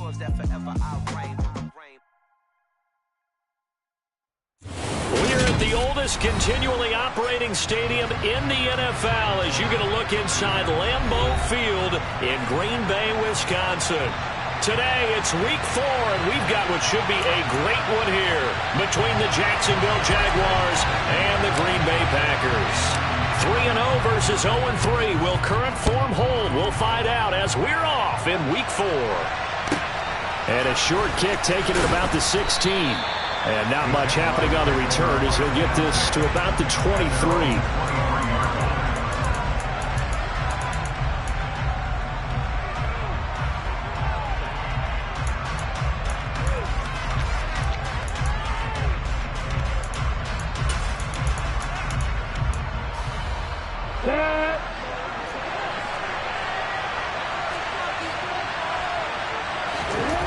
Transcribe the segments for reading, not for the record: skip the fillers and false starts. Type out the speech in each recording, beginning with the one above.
yours that forever I'll reign. We're at the oldest continually operating stadium in the NFL as you get a look inside Lambeau Field in Green Bay, Wisconsin. Today, it's week 4, and we've got what should be a great one here between the Jacksonville Jaguars and the Green Bay Packers. 3-0 versus 0-3. Will current form hold? We'll find out as we're off in week 4. And a short kick taken at about the 16. And not much happening on the return as he'll get this to about the 23.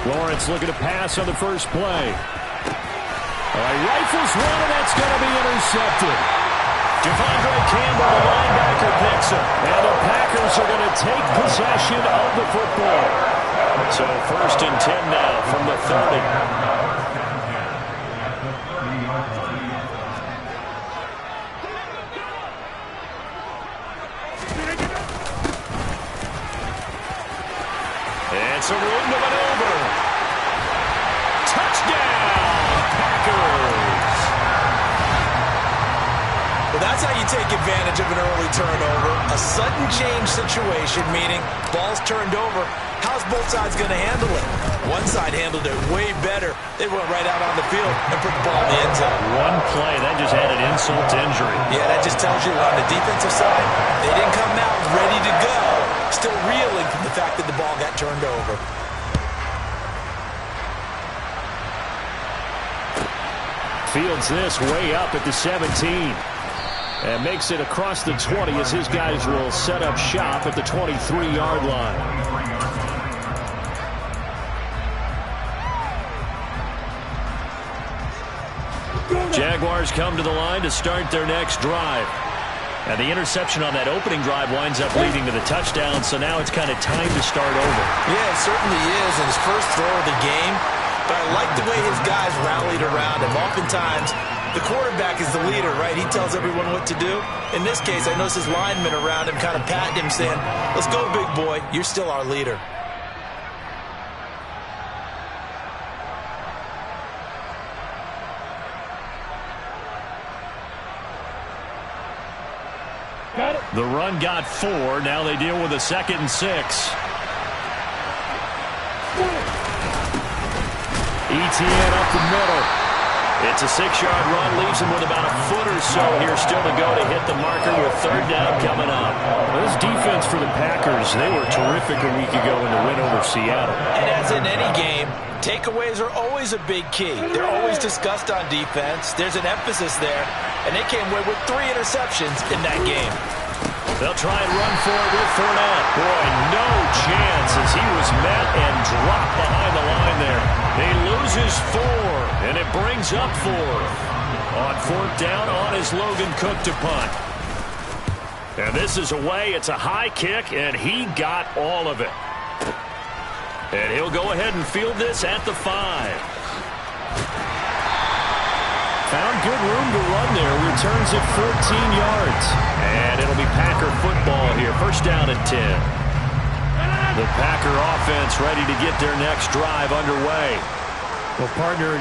Lawrence looking to pass on the first play. All right, rifles one, and that's going to be intercepted. Devondre Campbell, the linebacker, picks him. And the Packers are going to take possession of the football. So 1st and 10 now from the 30. And some room to maneuver. Touchdown, Packers. Well, that's how you take advantage of an early turnover. A sudden change situation, meaning ball's turned over. How's both sides going to handle it? One side handled it way better. They went right out on the field and put the ball in the end zone. One play, that just added insult to injury. Yeah, that just tells you on the defensive side, they didn't come out ready to go. Still reeling from the fact that the ball got turned over. Fields this way up at the 17. And makes it across the 20 as his guys will set up shop at the 23-yard line. Jaguars come to the line to start their next drive. And the interception on that opening drive winds up leading to the touchdown, so now it's kind of time to start over. Yeah, it certainly is, in his first throw of the game. But I like the way his guys rallied around him. Oftentimes, the quarterback is the leader, right? He tells everyone what to do. In this case, I noticed his linemen around him kind of patting him, saying, "Let's go, big boy. You're still our leader." The run got 4. Now they deal with a 2nd and 6. ETN up the middle. It's a 6-yard run. Leaves him with about a foot or so here still to go to hit the marker with 3rd down coming up. Well, this defense for the Packers, they were terrific a week ago in the win over Seattle. And as in any game, takeaways are always a big key. They're always discussed on defense. There's an emphasis there. And they came away with 3 interceptions in that game. They'll try and run for it with Fournette. Boy, no chance as he was met and dropped behind the line there. He loses 4, and it brings up 4th. On 4th down on his Logan Cook to punt. And this is away. It's a high kick, and he got all of it. And he'll go ahead and field this at the 5. Found good room to run there. Returns at 14 yards. And it'll be Packer football here. 1st down and 10. The Packer offense ready to get their next drive underway. Well, partner,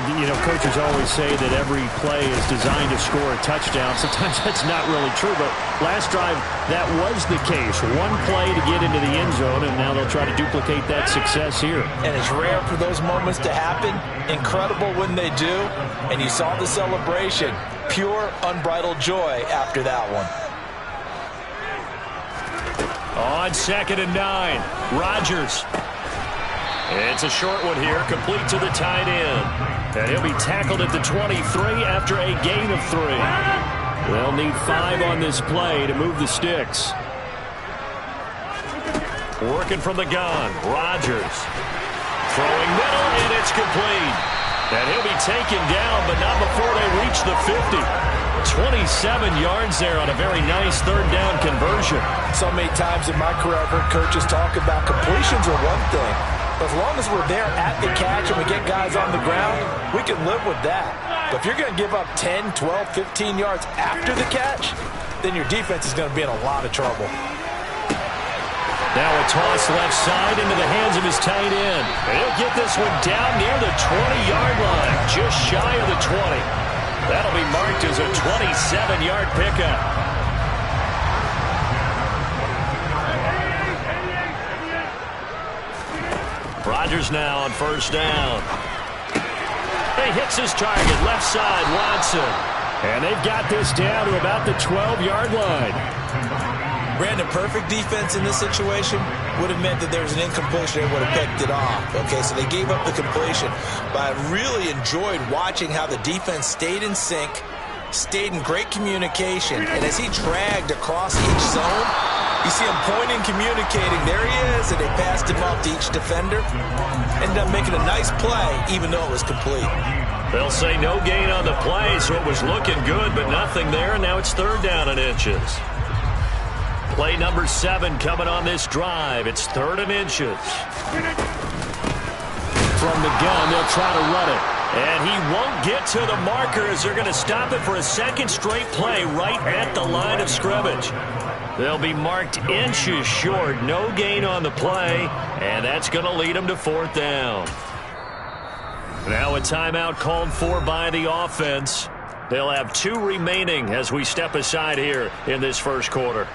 coaches always say that every play is designed to score a touchdown. Sometimes that's not really true, but last drive, that was the case. One play to get into the end zone, and now they'll try to duplicate that success here. And it's rare for those moments to happen. Incredible when they do. And you saw the celebration. Pure, unbridled joy after that one. On 2nd and 9, Rodgers. It's a short one here, complete to the tight end. And he'll be tackled at the 23 after a gain of 3. They'll need 5 on this play to move the sticks. Working from the gun, Rodgers. Throwing middle, and it's complete. And he'll be taken down, but not before they reach the 50. 27 yards there on a very nice 3rd down conversion. So many times in my career, I've heard coaches talk about completions are one thing. As long as we're there at the catch and we get guys on the ground, we can live with that. But if you're going to give up 10, 12, 15 yards after the catch, then your defense is going to be in a lot of trouble. Now a toss left side into the hands of his tight end. He'll get this one down near the 20-yard line, just shy of the 20. That'll be marked as a 27-yard pickup. Rodgers now on first down. He hits his target, left side, Watson. And they've got this down to about the 12-yard line. Brandon, perfect defense in this situation would have meant that there was an incompletion. They would have picked it off. Okay, so they gave up the completion. But I really enjoyed watching how the defense stayed in sync, stayed in great communication. And as he dragged across each zone, you see him pointing, communicating. There he is, and they passed him off to each defender. Ended up making a nice play, even though it was complete. They'll say no gain on the play, so it was looking good, but nothing there, and now it's third down and inches. Play number 7 coming on this drive. It's third and inches. From the gun, they'll try to run it. And he won't get to the marker as they're going to stop it for a second straight play right at the line of scrimmage. They'll be marked inches short. No gain on the play, and that's going to lead them to fourth down. Now a timeout called for by the offense. They'll have 2 remaining as we step aside here in this first quarter.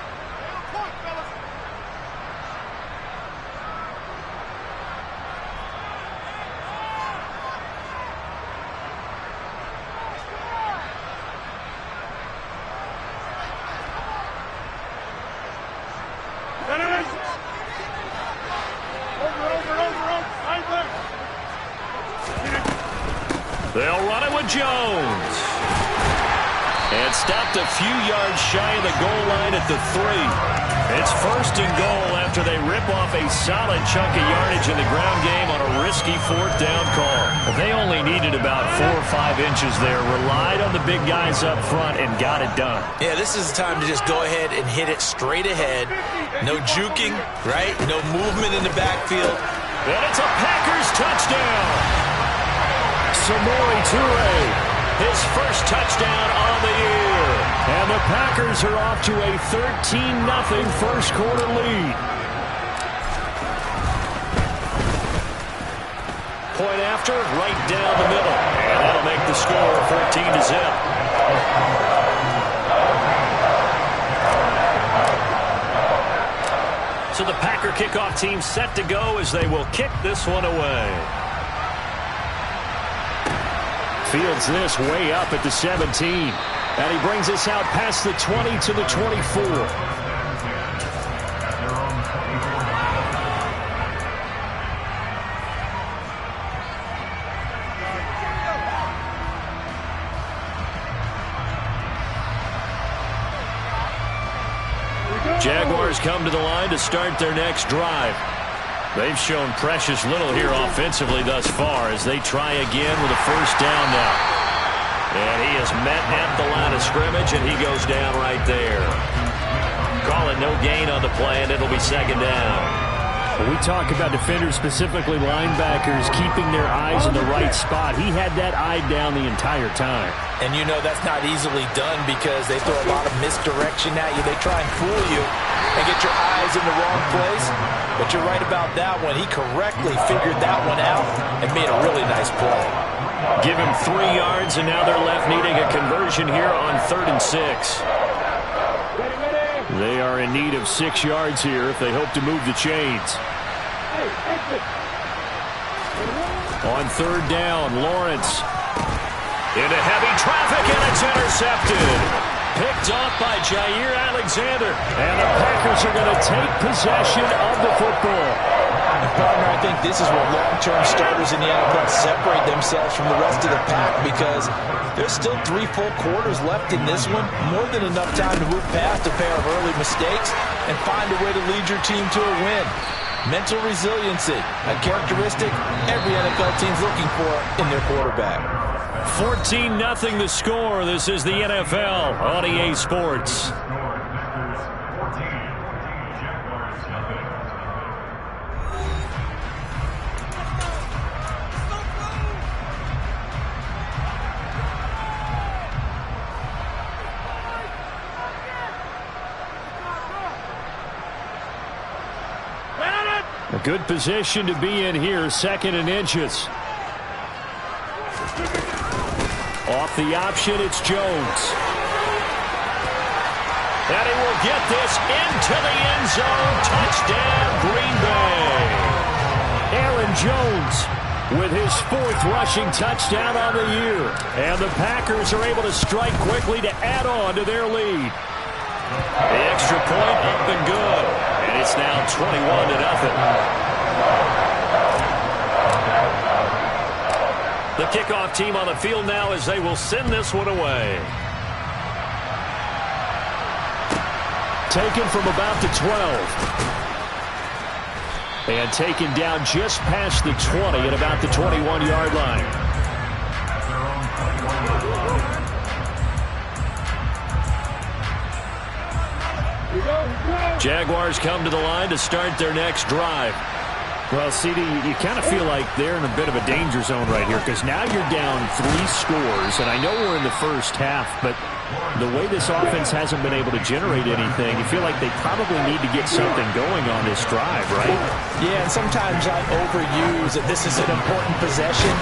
They'll run it with Jones. And stopped a few yards shy of the goal line at the 3. It's first and goal after they rip off a solid chunk of yardage in the ground game on a risky fourth down call. They only needed about 4 or 5 inches there, relied on the big guys up front, and got it done. Yeah, this is the time to just go ahead and hit it straight ahead. No juking, right? No movement in the backfield. And it's a Packers touchdown. Samori Toure, his first touchdown on the year. And the Packers are off to a 13-0 first quarter lead. Point after, right down the middle. And that'll make the score 14-0. So the Packer kickoff team set to go as they will kick this one away. Fields this way up at the 17. And he brings us out past the 20 to the 24. Jaguars come to the line to start their next drive. They've shown precious little here offensively thus far as they try again with a first down now. And he is met at the line of scrimmage, and he goes down right there. Call it no gain on the play, and it'll be second down. When we talk about defenders, specifically linebackers, keeping their eyes in the right spot, he had that eye down the entire time. And you know that's not easily done because they throw a lot of misdirection at you. They try and fool you and get your eyes in the wrong place. But you're right about that one. He correctly figured that one out and made a really nice play. Give him 3 yards, and now they're left needing a conversion here on 3rd and 6. They are in need of 6 yards here if they hope to move the chains. On 3rd down, Lawrence into heavy traffic, and it's intercepted. Picked off by Jair Alexander, and the Packers are going to take possession of the football. And partner, I think this is where long-term starters in the NFL separate themselves from the rest of the pack because there's still 3 full quarters left in this one. More than enough time to move past a pair of early mistakes and find a way to lead your team to a win. Mental resiliency, a characteristic every NFL team's looking for in their quarterback. 14-0 the score. This is the NFL on EA Sports. good position to be in here, 2nd and inches. Off the option, it's Jones. And he will get this into the end zone. Touchdown, Green Bay. Aaron Jones with his 4th rushing touchdown on the year. And the Packers are able to strike quickly to add on to their lead. The extra point up and good. And it's now 21-0. The kickoff team on the field now as they will send this one away. Taken from about the 12. And taken down just past the 20 at about the 21-yard line. Jaguars come to the line to start their next drive. Well, CD, you kind of feel like they're in a bit of a danger zone right here because now you're down 3 scores, and I know we're in the first half, but the way this offense hasn't been able to generate anything, you feel like they probably need to get something going on this drive, right? Yeah, and sometimes I overuse that this is an important possession,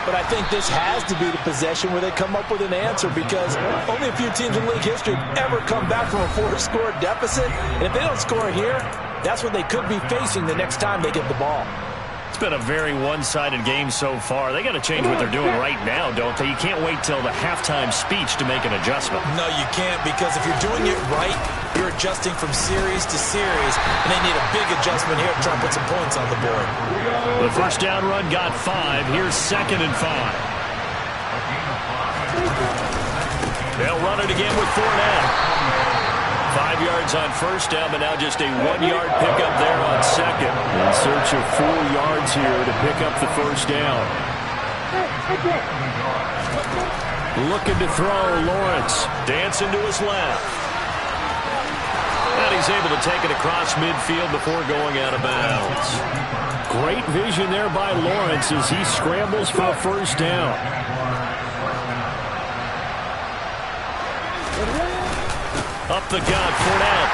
but I think this has to be the possession where they come up with an answer because only a few teams in league history have ever come back from a 4-score deficit, and if they don't score here, that's what they could be facing the next time they get the ball. It's been a very one-sided game so far. They got to change what they're doing right now, don't they? You can't wait till the halftime speech to make an adjustment. No, you can't, because if you're doing it right, you're adjusting from series to series, and they need a big adjustment here to try and put some points on the board. The first down run got 5. Here's 2nd and 5. They'll run it again with Fournette. 5 yards on first down, but now just a 1-yard pickup there on 2nd. In search of 4 yards here to pick up the first down. Looking to throw, Lawrence. Dancing to his left. And he's able to take it across midfield before going out of bounds. Great vision there by Lawrence as he scrambles for a first down. Up the gut, Fournette.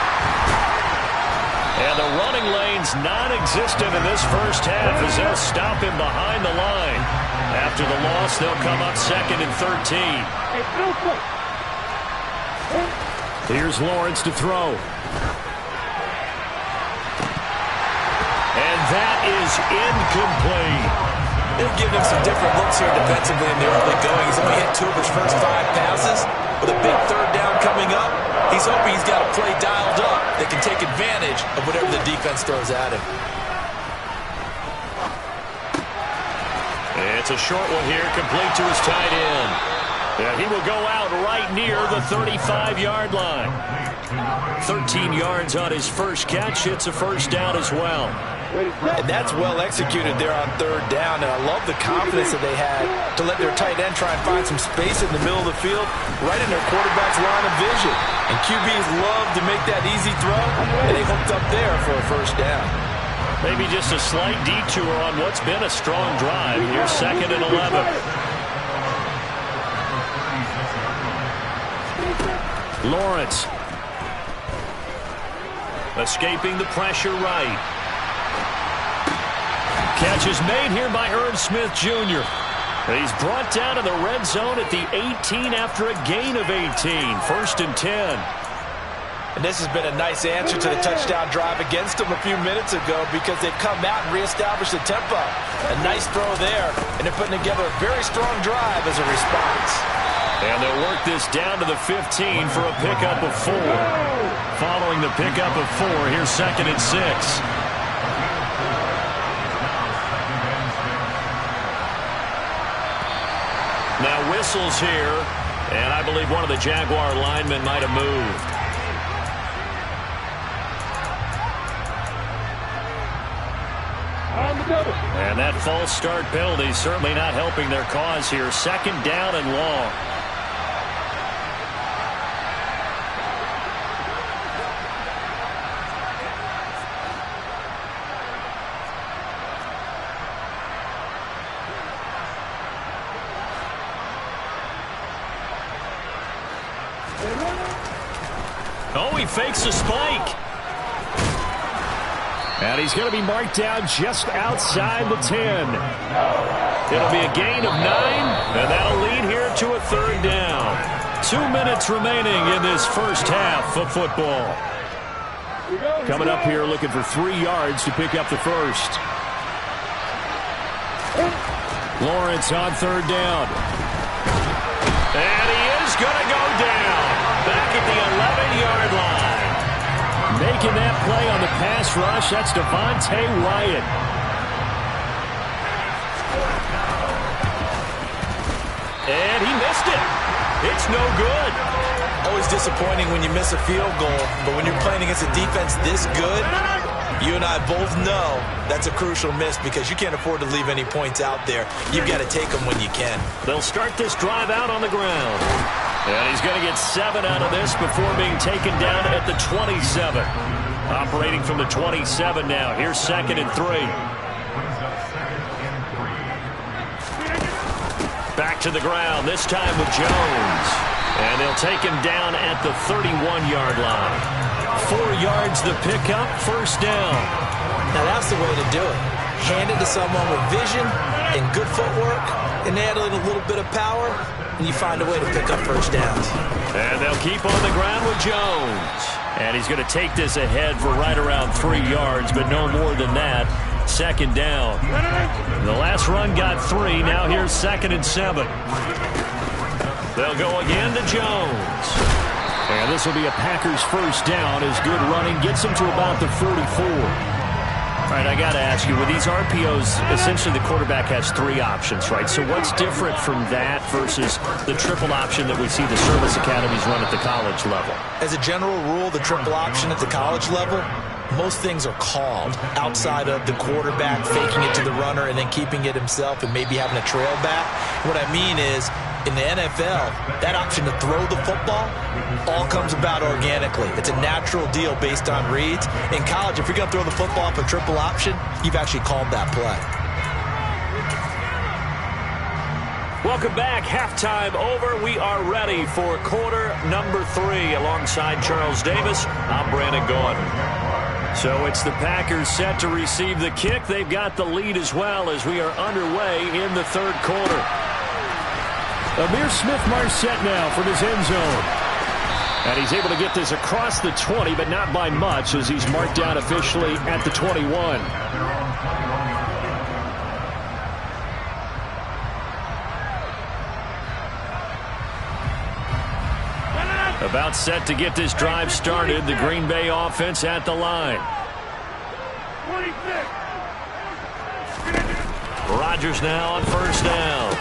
And the running lane's non-existent in this first half as they'll stop him behind the line. After the loss, they'll come up 2nd and 13. Here's Lawrence to throw. And that is incomplete. They've given him some different looks here defensively in the early going. He's only hit 2 of his first 5 passes. With a big 3rd down coming up, he's hoping he's got a play dialed up that can take advantage of whatever the defense throws at him. It's a short one here, complete to his tight end. And he will go out right near the 35-yard line. 13 yards on his first catch. It's a first down as well. And that's well executed there on 3rd down, and I love the confidence that they had to let their tight end try and find some space in the middle of the field, right in their quarterback's line of vision. And QBs love to make that easy throw, and they hooked up there for a first down. Maybe just a slight detour on what's been a strong drive. Here's 2nd and 11. Lawrence. Escaping the pressure right. Catch is made here by Irv Smith Jr. He's brought down in the red zone at the 18 after a gain of 18. 1st and 10. And this has been a nice answer to the touchdown drive against them a few minutes ago because they've come out and reestablished the tempo. A nice throw there, and they're putting together a very strong drive as a response. And they'll work this down to the 15 for a pickup of 4. Following the pickup of 4, here's 2nd and 6. Now whistles here, and I believe one of the Jaguar linemen might have moved. And that false start penalty certainly not helping their cause here. 2nd down and long. Oh, he fakes a spike. And he's going to be marked down just outside the 10. It'll be a gain of 9, and that'll lead here to a third down. 2 minutes remaining in this first half of football. Coming up here looking for 3 yards to pick up the first. Lawrence on third down. And he is going to go down back at the 11-yard line. Making that play on the pass rush, that's Devontae Wyatt. And he missed it. It's no good. Always disappointing when you miss a field goal, but when you're playing against a defense this good, you and I both know that's a crucial miss because you can't afford to leave any points out there. You've got to take them when you can. They'll start this drive out on the ground. And he's going to get 7 out of this before being taken down at the 27. Operating from the 27 now. Here's 2nd and 3. Back to the ground, this time with Jones. And they'll take him down at the 31-yard line. 4 yards the pickup, first down. Now that's the way to do it. Hand it to someone with vision and good footwork, and add a little bit of power, and you find a way to pick up first downs. And they'll keep on the ground with Jones. And he's going to take this ahead for right around 3 yards, but no more than that. 2nd down. The last run got 3. Now here's 2nd and 7. They'll go again to Jones. And this will be a Packers first down as good running gets him to about the 44. All right, I got to ask you, with these RPOs, essentially the quarterback has 3 options, right? So what's different from that versus the triple option that we see the service academies run at the college level? As a general rule, the triple option at the college level, most things are called outside of the quarterback faking it to the runner and then keeping it himself and maybe having a trail back. What I mean is, in the NFL, that option to throw the football all comes about organically. It's a natural deal based on reads. In college, if you're going to throw the football off a triple option, you've actually called that play. Welcome back. Halftime over. We are ready for quarter number 3. Alongside Charles Davis, I'm Brandon Gordon. So it's the Packers set to receive the kick. They've got the lead as well as we are underway in the third quarter. Amir Smith-Marset now from his end zone. And he's able to get this across the 20, but not by much as he's marked down officially at the 21. About set to get this drive started. The Green Bay offense at the line. Rodgers now on first down.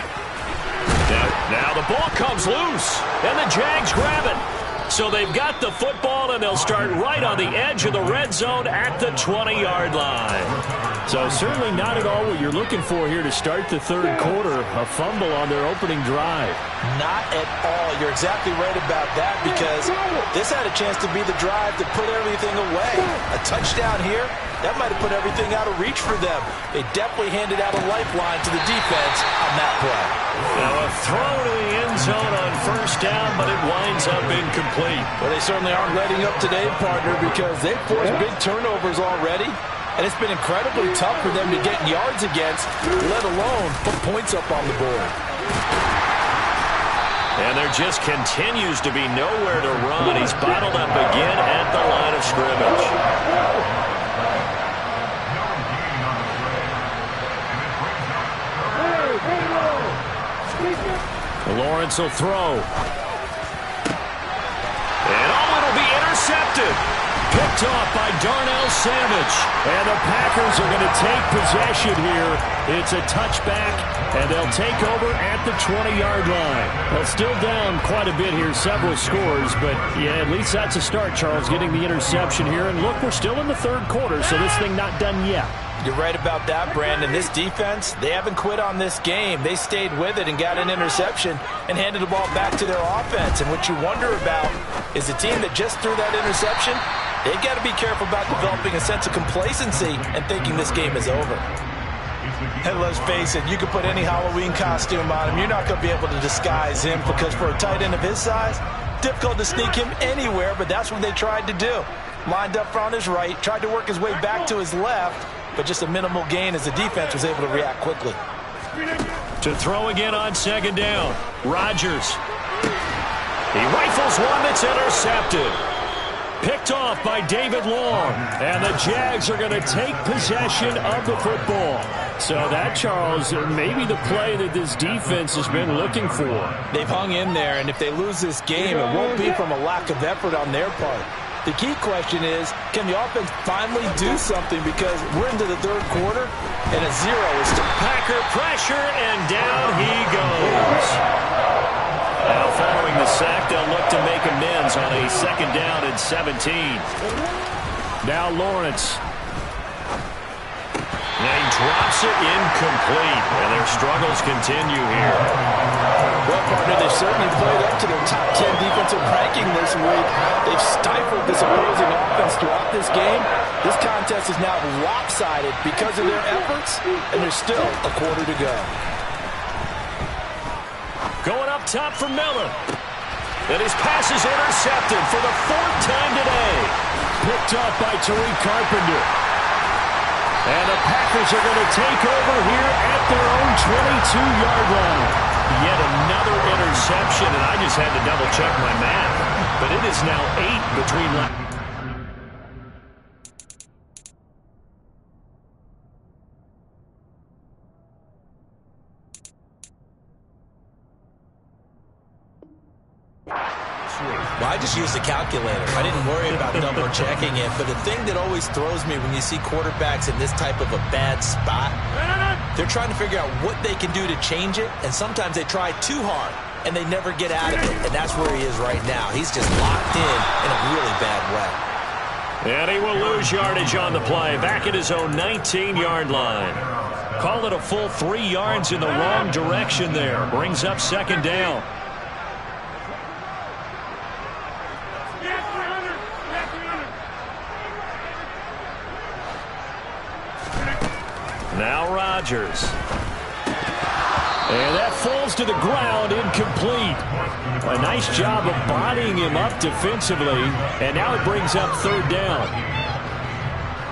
Now the ball comes loose, and the Jags grab it. So they've got the football, and they'll start right on the edge of the red zone at the 20-yard line. So certainly not at all what you're looking for here to start the third quarter. A fumble on their opening drive. Not at all. You're exactly right about that because this had a chance to be the drive to put everything away. A touchdown here, that might have put everything out of reach for them. They definitely handed out a lifeline to the defense on that play. Now a throw to the end zone on first down, but it winds up incomplete. Well, they certainly aren't letting up today, partner, because they've forced big turnovers already. And it's been incredibly tough for them to get yards against, let alone put points up on the board. And there just continues to be nowhere to run. He's bottled up again at the line of scrimmage. Lawrence will throw. And it'll be intercepted. Picked off by Darnell Savage. And the Packers are going to take possession here. It's a touchback, and they'll take over at the 20-yard line. Well, still down quite a bit here, several scores, but yeah, at least that's a start, Charles, getting the interception here. And look, we're still in the third quarter, so this thing not done yet. You're right about that, Brandon. This defense, they haven't quit on this game. They stayed with it and got an interception and handed the ball back to their offense. And what you wonder about is the team that just threw that interception, they've got to be careful about developing a sense of complacency and thinking this game is over. And let's face it, you can put any Halloween costume on him. You're not going to be able to disguise him because for a tight end of his size, difficult to sneak him anywhere, but that's what they tried to do. lined up on his right, tried to work his way back to his left, but just a minimal gain as the defense was able to react quickly. To throw again on second down, Rodgers. He rifles one that's intercepted. Picked off by David Long. And the Jags are going to take possession of the football. So that, Charles, maybe the play that this defense has been looking for. They've hung in there, and if they lose this game, it won't be from a lack of effort on their part. The key question is, can the offense finally do something? Because we're into the third quarter, and a 0 is still. Packer pressure, and down he goes. Now following the sack, they'll look to make amends on a second down and 17. Now Lawrence. And he drops it incomplete. And their struggles continue here. Well, partner, they've certainly played up to their top 10 defensive ranking this week. They've stifled this opposing offense throughout this game. This contest is now lopsided because of their efforts, and there's still a quarter to go. Going up top for Miller. And his pass is intercepted for the 4th time today. Picked up by Tariq Carpenter. And the Packers are going to take over here at their own 22-yard line. Yet another interception, and I just had to double-check my math. But it is now 8 between... Well, I just used a calculator. I didn't worry about double checking it. But the thing that always throws me when you see quarterbacks in this type of a bad spot, they're trying to figure out what they can do to change it. And sometimes they try too hard, and they never get out of it. And that's where he is right now. He's just locked in a really bad way. And he will lose yardage on the play. Back at his own 19-yard line. Call it a full 3 yards in the wrong direction there. Brings up second down. Now Rodgers. And that falls to the ground, incomplete. A nice job of bodying him up defensively. And now it brings up third down.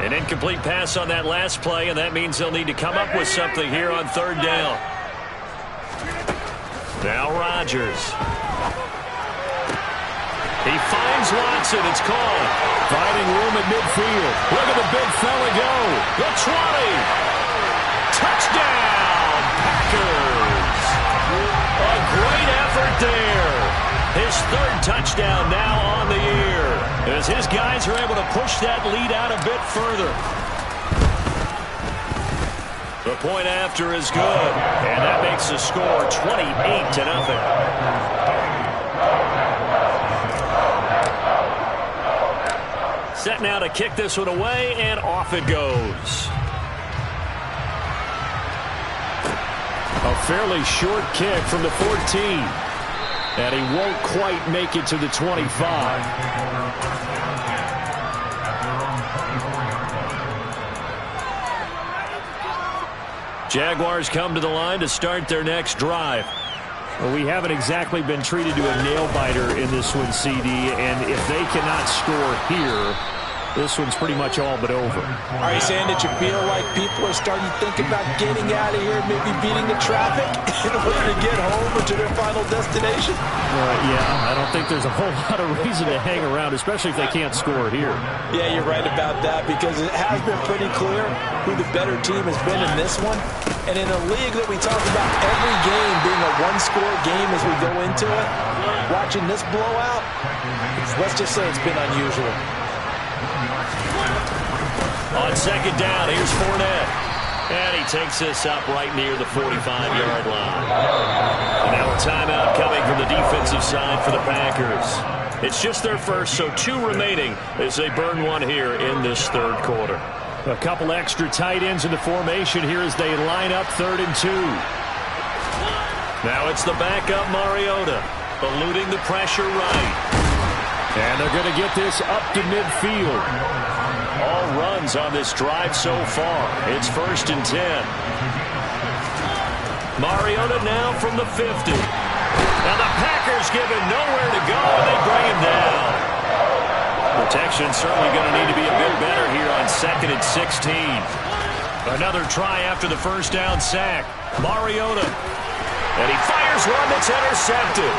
An incomplete pass on that last play, and that means they'll need to come up with something here on third down. Now Rodgers. He finds Watson. It's called. Finding room at midfield. Look at the big fella go. The 20. Touchdown, Packers. A great effort there. His 3rd touchdown now on the year, as his guys are able to push that lead out a bit further. The point after is good, and that makes the score 28-0. Set now to kick this one away, and off it goes. A fairly short kick from the 14. And he won't quite make it to the 25. Jaguars come to the line to start their next drive. Well, we haven't exactly been treated to a nail-biter in this one, CD. And if they cannot score here, this one's pretty much all but over. Are you saying that you feel like people are starting to think about getting out of here, maybe beating the traffic in order to get home or to their final destination? Yeah, I don't think there's a whole lot of reason to hang around, especially if they can't score here. Yeah, you're right about that, because it has been pretty clear who the better team has been in this one. And in a league that we talk about every game being a one-score game as we go into it, watching this blowout, let's just say it's been unusual. On second down, here's Fournette. And he takes this up right near the 45-yard line. And now a timeout coming from the defensive side for the Packers. It's just their first, so 2 remaining as they burn one here in this third quarter. A couple extra tight ends in the formation here as they line up 3rd and 2. Now it's the backup Mariota, eluding the pressure right. And they're going to get this up to midfield. All runs on this drive so far. It's 1st and 10. Mariota now from the 50. And the Packers give him nowhere to go, and they bring him down. Protection's certainly going to need to be a bit better here on 2nd and 16. Another try after the first down sack. Mariota. And he fires one that's intercepted.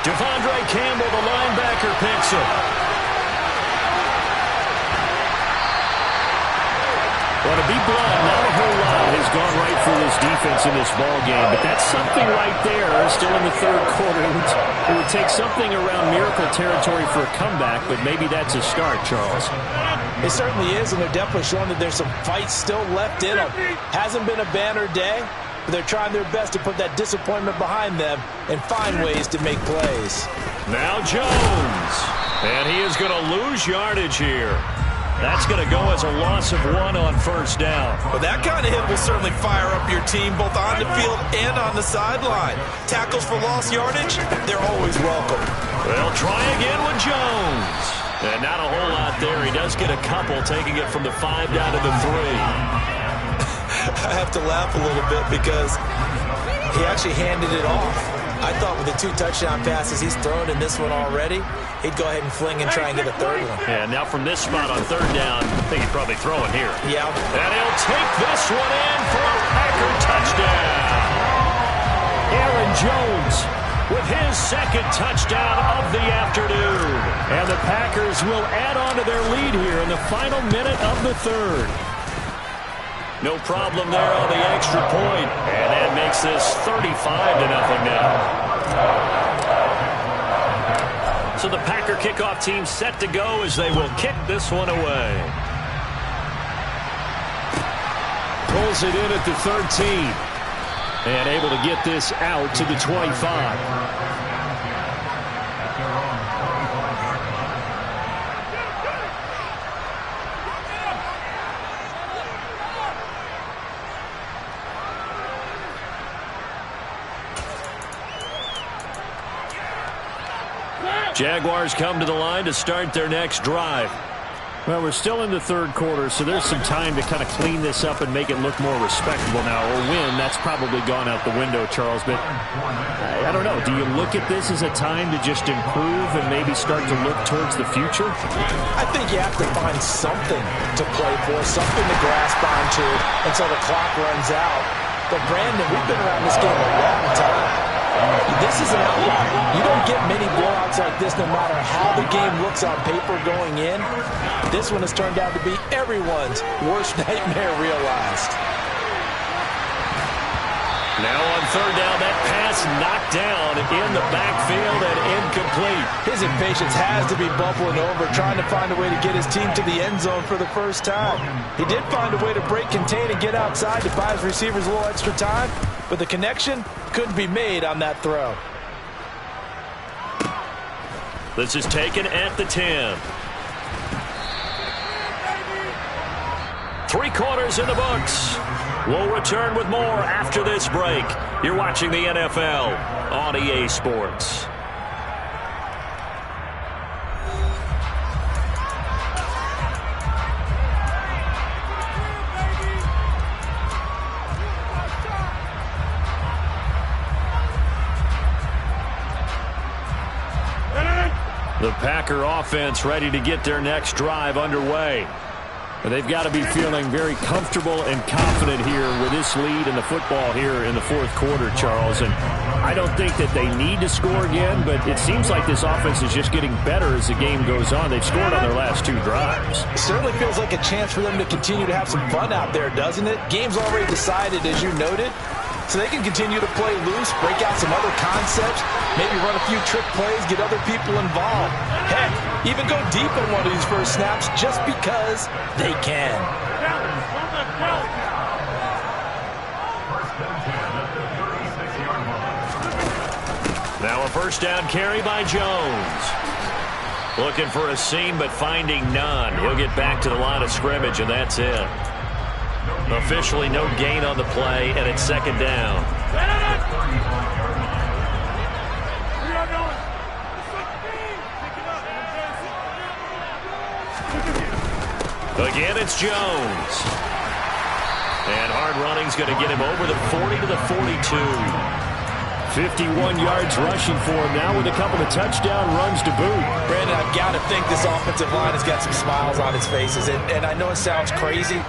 Devondre Campbell, the linebacker, picks him. Well, to be blunt, not a whole lot has gone right for this defense in this ball game, but that's something right there. Still in the third quarter. It would take something around miracle territory for a comeback, but maybe that's a start, Charles. It certainly is, and they're definitely showing that there's some fight still left in them. Hasn't been a banner day, but they're trying their best to put that disappointment behind them and find ways to make plays. Now Jones, and he is going to lose yardage here. That's going to go as a loss of 1 on first down. Well, that kind of hit will certainly fire up your team both on the field and on the sideline. Tackles for lost yardage, they're always welcome. They'll try again with Jones. And not a whole lot there. He does get a couple, taking it from the 5 down to the 3. I have to laugh a little bit because he actually handed it off. I thought with the 2 touchdown passes he's thrown in this one already, he'd go ahead and fling and try and get a third one. Yeah, now from this spot on 3rd down, I think he'd probably throw it here. Yeah. And he'll take this one in for a Packer touchdown. Aaron Jones with his 2nd touchdown of the afternoon. And the Packers will add on to their lead here in the final minute of the 3rd. No problem there on the extra point. And that makes this 35-0 now. So the Packer kickoff team set to go as they will kick this one away. Pulls it in at the 13. And able to get this out to the 25. Jaguars come to the line to start their next drive. Well, we're still in the 3rd quarter, so there's some time to kind of clean this up and make it look more respectable now. Or win, that's probably gone out the window, Charles. But I don't know. Do you look at this as a time to just improve and maybe start to look towards the future? I think you have to find something to play for, something to grasp onto until the clock runs out. But, Brandon, we've been around this game a long time. This is an outlier. You don't get many blowouts like this no matter how the game looks on paper going in. This one has turned out to be everyone's worst nightmare realized. Now on 3rd down, that pass knocked down in the backfield and incomplete. His impatience has to be bubbling over, trying to find a way to get his team to the end zone for the first time. He did find a way to break, contain, and get outside to buy his receivers a little extra time, but the connection couldn't be made on that throw. This is taken at the 10. 3 quarters in the books. We'll return with more after this break. You're watching the NFL on EA Sports. The Packer offense ready to get their next drive underway. They've got to be feeling very comfortable and confident here with this lead in the football here in the 4th quarter, Charles. And I don't think that they need to score again, but it seems like this offense is just getting better as the game goes on. They've scored on their last 2 drives. It certainly feels like a chance for them to continue to have some fun out there, doesn't it? Game's already decided, as you noted. So they can continue to play loose, break out some other concepts, maybe run a few trick plays, get other people involved. Heck, even go deep on one of these first snaps just because they can. Now a first down carry by Jones. Looking for a seam, but finding none. He'll get back to the line of scrimmage, and that's it. Officially no gain on the play, and it's 2nd down. Again, it's Jones. And hard running's going to get him over the 40 to the 42. 51 yards rushing for him now with a couple of touchdown runs to boot. Brandon, I've got to think this offensive line has got some smiles on its faces. And I know it sounds crazy,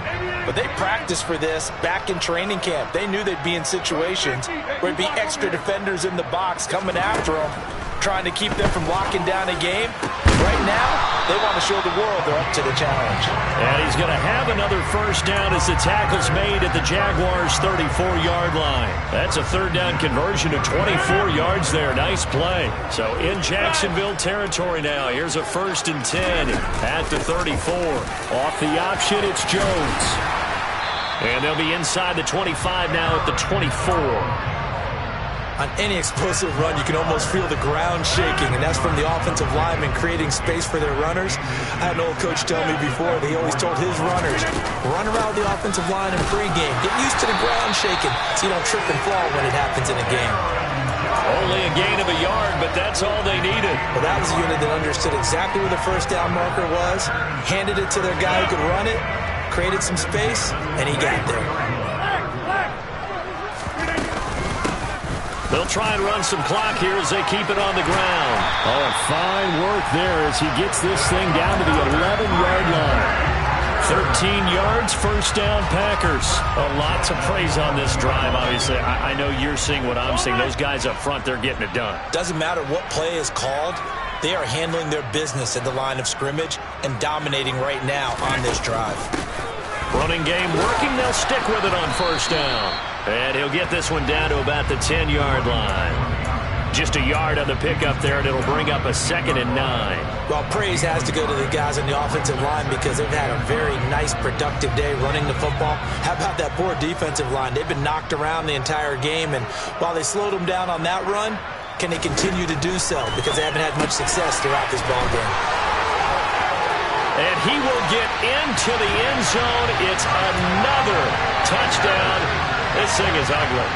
but they practiced for this back in training camp. They knew they'd be in situations where it'd be extra defenders in the box coming after them, trying to keep them from locking down a game. Right now, they want to show the world they're up to the challenge. And he's going to have another first down as the tackle's made at the Jaguars' 34-yard line. That's a third down conversion of 24 yards there. Nice play. So in Jacksonville territory now. Here's a 1st and 10 at the 34. Off the option, it's Jones. And they'll be inside the 25 now at the 24. On any explosive run, you can almost feel the ground shaking, and that's from the offensive linemen creating space for their runners. I had an old coach tell me before, he always told his runners, run around the offensive line in pregame. Get used to the ground shaking so you don't trip and fall when it happens in a game. Only a gain of a yard, but that's all they needed. Well, that was a unit that understood exactly where the first down marker was, handed it to their guy who could run it, created some space, and he got there. They'll try and run some clock here as they keep it on the ground. Oh, fine work there as he gets this thing down to the 11-yard line. 13 yards, first down, Packers. A lot to praise on this drive, obviously. I know you're seeing what I'm seeing. Those guys up front, they're getting it done. Doesn't matter what play is called. They are handling their business at the line of scrimmage and dominating right now on this drive. Running game working. They'll stick with it on first down. And he'll get this one down to about the 10-yard line. Just a yard on the pickup there, and it'll bring up a 2nd and 9. Well, praise has to go to the guys on the offensive line because they've had a very nice, productive day running the football. How about that poor defensive line? They've been knocked around the entire game, and while they slowed them down on that run, can they continue to do so? Because they haven't had much success throughout this ballgame. And he will get into the end zone. It's another touchdown. This thing is ugly.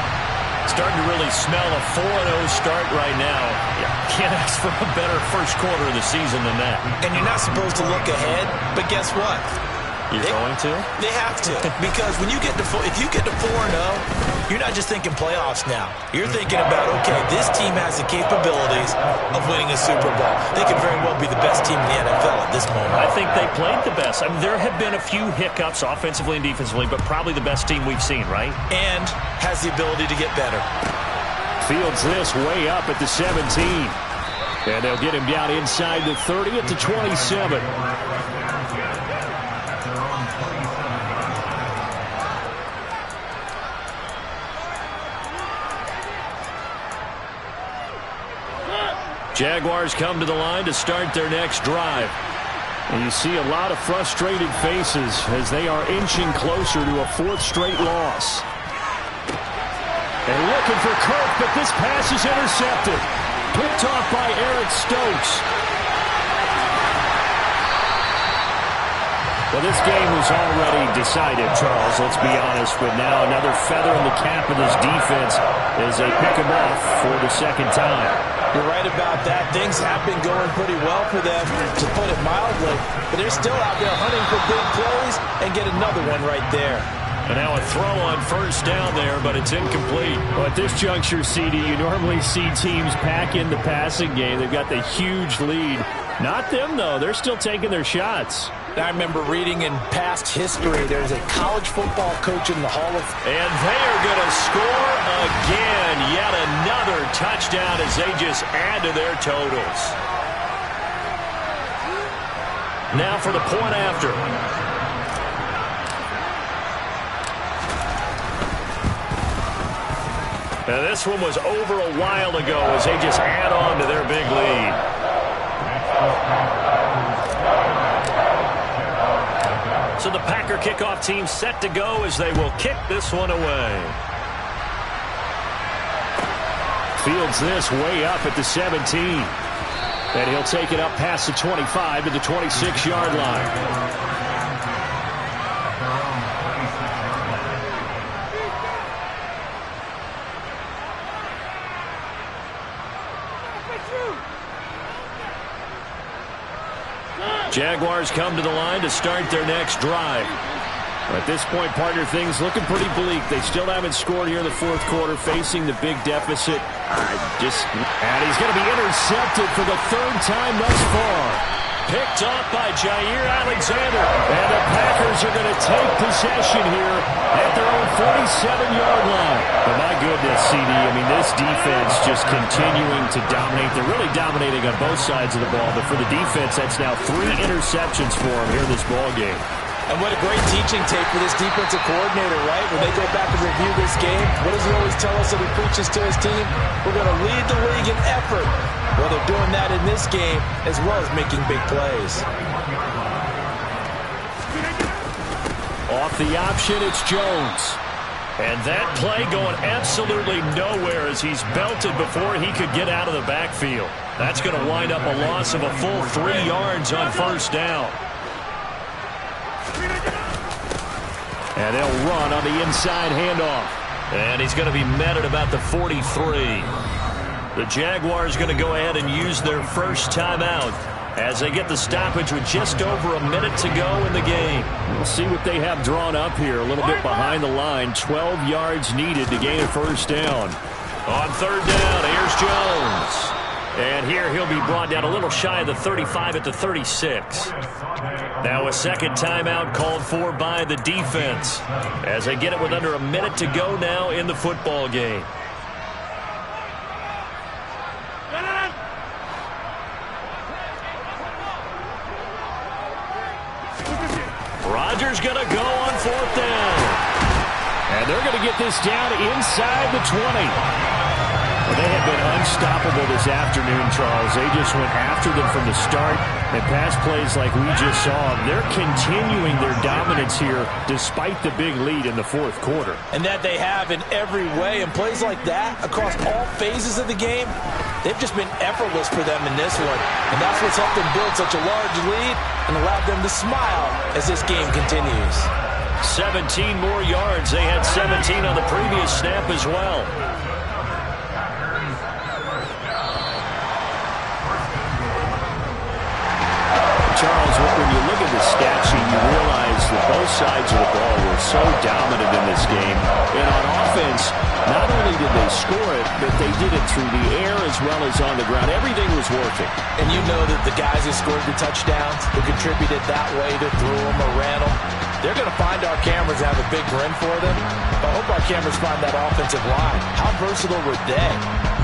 Starting to really smell a 4-0 start right now. Can't ask for a better first quarter of the season than that. And you're not supposed to look ahead, but guess what? You're going to? They have to. Because when you get to if you get to 4-0, you're not just thinking playoffs now. You're thinking about, okay, this team has the capabilities of winning a Super Bowl. They could very well be the best team in the NFL at this moment. I think they played the best. I mean, there have been a few hiccups offensively and defensively, but probably the best team we've seen, right? And has the ability to get better. Fields this way up at the 17. And they'll get him down inside the 30 at the 27. Jaguars come to the line to start their next drive. And you see a lot of frustrated faces as they are inching closer to a 4th straight loss. And looking for Kirk, but this pass is intercepted. Picked off by Eric Stokes. Well, this game was already decided, Charles, let's be honest. But now another feather in the cap of this defense as they pick him off for the 2nd time. You're right about that. Things have been going pretty well for them, to put it mildly. But they're still out there hunting for big plays and get another one right there. And now a throw on first down there, but it's incomplete. Well, at this juncture, CD, you normally see teams pack in the passing game. They've got the huge lead. Not them, though. They're still taking their shots. I remember reading in past history, there's a college football coach in the Hall of Fame. And they are going to score again. Yet another touchdown as they just add to their totals. Now for the point after. Now this one was over a while ago as they just add on to their big lead. So the Packer kickoff team set to go as they will kick this one away. Fields this way up at the 17. And he'll take it up past the 25 to the 26-yard line. Jaguars come to the line to start their next drive. At this point, partner, things looking pretty bleak. They still haven't scored here in the fourth quarter, facing the big deficit. And he's going to be intercepted for the third time thus far. Picked off by Jair Alexander. And the Packers are going to take possession here at their own 47-yard line. But my goodness, CD, I mean, this defense just continuing to dominate. They're really dominating on both sides of the ball. But for the defense, that's now 3 interceptions for them here in this ball game. And what a great teaching tape for this defensive coordinator, right? When they go back and review this game, what does he always tell us that he preaches to his team? We're going to lead the league in effort. Well, they're doing that in this game as well as making big plays. Off the option, it's Jones. And that play going absolutely nowhere as he's belted before he could get out of the backfield. That's going to wind up a loss of a full 3 yards on first down. And they'll run on the inside handoff. And he's going to be met at about the 43. The Jaguars going to go ahead and use their first timeout as they get the stoppage with just over a minute to go in the game. We'll see what they have drawn up here. A little bit behind the line. 12 yards needed to gain a first down. On third down, here's Jones. And here he'll be brought down a little shy of the 35 at the 36. Now a second timeout called for by the defense as they get it with under a minute to go now in the football game. Rodgers going to go on fourth down. And they're going to get this down inside the 20. Well, they have been unstoppable this afternoon, Charles. They just went after them from the start. And pass plays like we just saw, they're continuing their dominance here despite the big lead in the fourth quarter. And that they have in every way. And plays like that across all phases of the game, they've just been effortless for them in this one. And that's what's helped them build such a large lead and allowed them to smile as this game continues. 17 more yards. They had 17 on the previous snap as well. Charles, when you look at the stat sheet, you realize that both sides of the ball were so dominant in this game. And on offense, not only did they score it, but they did it through the air as well as on the ground. Everything was working. And you know that the guys who scored the touchdowns, who contributed that way, to threw them or ran them, they're going to find our cameras and have a big grin for them. But I hope our cameras find that offensive line. How versatile were they?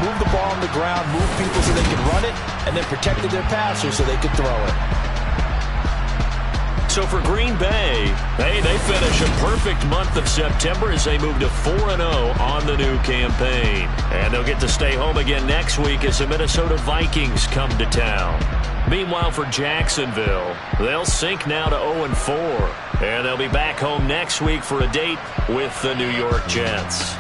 Move the ball on the ground, move people so they could run it, and then protected their passers so they could throw it. So for Green Bay, they finish a perfect month of September as they move to 4-0 on the new campaign. And they'll get to stay home again next week as the Minnesota Vikings come to town. Meanwhile, for Jacksonville, they'll sink now to 0-4. And they'll be back home next week for a date with the New York Jets.